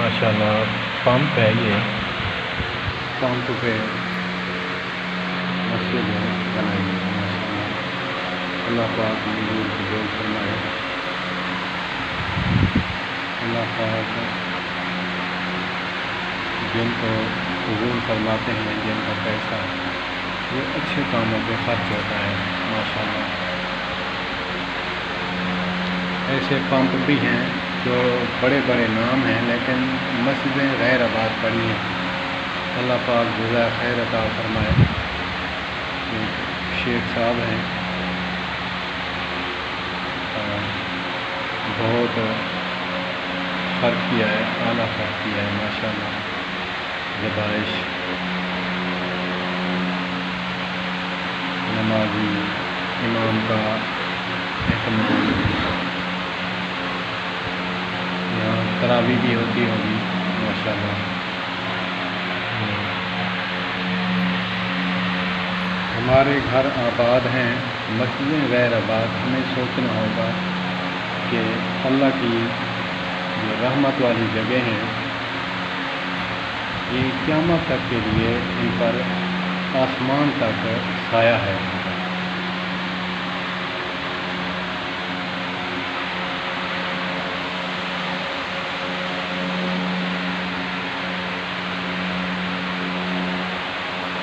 माशाल्लाह पंप है ये। पंप पे मस्जिद है बनाई है माशाल्लाह। अल्लाह पाक मंजूर कबूल फरमाए। अल्लाह पाक जिनको कबूल फरमाते हैं, जिनका पैसा वो अच्छे कामों पे खर्च होता है माशाल्लाह। ऐसे पंप भी हैं जो बड़े बड़े नाम हैं लेकिन मस्जिदें गैर आबाद पड़ी हैं। अल्लाह पाक जज़ा खैर अता फरमाए। शेख साहब हैं, बहुत खर्च किया है, आला खर्च किया है माशाल्लाह। ज़बाइश नमाजी इमाम का एहतमाम, यहाँ तरावी भी होती होगी माशाल्लाह। हमारे घर आबाद हैं, मस्जिदें गैर आबाद। हमें सोचना होगा कि अल्लाह की जो रहमत वाली जगह हैं ये क़यामत तक के लिए इन पर आसमान तक साया है।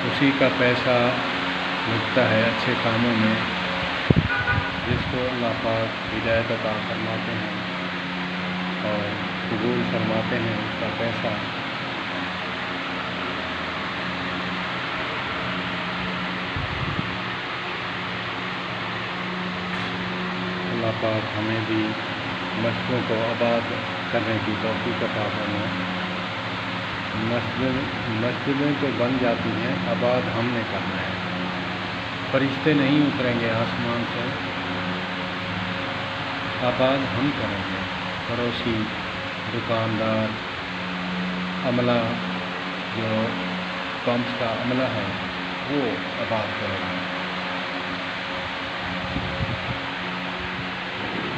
उसी का पैसा लगता है अच्छे कामों में, जिसको अल्लाह पाक हिदायत अता फरमाते हैं और कबूल फरमाते हैं उसका पैसा। अल्लाह पाक हमें भी मस्जिदों को आबाद करने की तौफीक अता फरमाए। मस्जिदें तो बन जाती हैं, आबाद हमने करना है। फरिश्ते नहीं उतरेंगे आसमान से, आबाद हम करेंगे। पड़ोसी, दुकानदार, अमला, जो पंप का अमला है वो आबाद करेगा।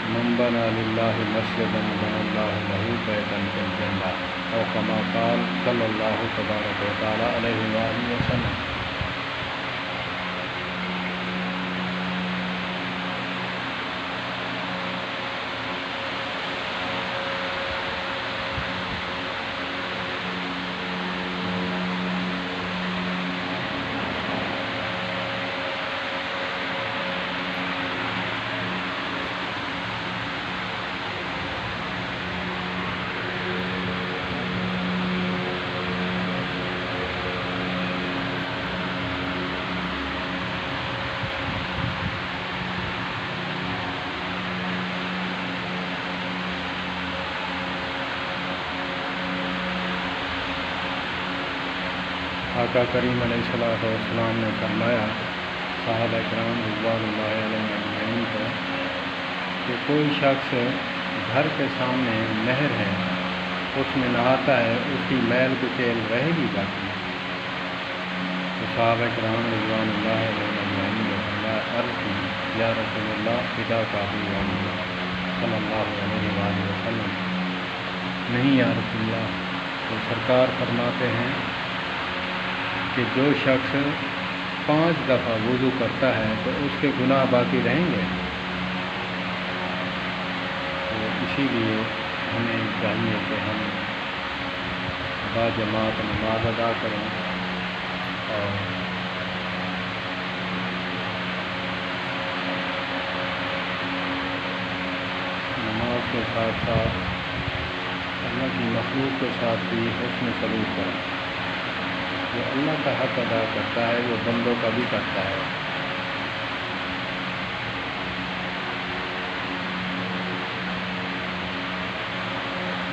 मन बना लिल्लाहि मस्जिदन बनल्लाहु लहू बैतन फिल जन्नह औ कमा क़ाल सल्लल्लाहु तबारक व तआला अलैहि वसल्लम। आका करीम अलैहिस्सलाम ने फरमाया सहाबा किराम रिज़वानुल्लाहि अलैहिम अजमईन को कि कोई शख्स घर के सामने नहर है, उसमें नहाता है, उसकी मैल कुचैल रहेगी बाकी। तो सहाबा किराम रिज़वानुल्लाहि अलैहिम अजमईन ने फरमाया अर्ज़ की या रसूलल्लाह फिदा का भी सल्लल्लाहु अलैहि वसल्लम। नहीं या रसूलल्लाह। तो सरकार फरमाते हैं कि जो शख्स 5 दफ़ा वुज़ू करता है तो उसके गुनाह बाकी रहेंगे। तो इसीलिए हमें चाहिए कि हम बाजमात नमाज अदा करें और नमाज के साथ साथ अल्लाह की मखलूक के साथ भी हुस्न सलूक करें। जो अल्लाह का हक़ अदा करता है वो बंदों का भी करता है।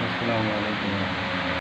अस्सलामु अलैकुम।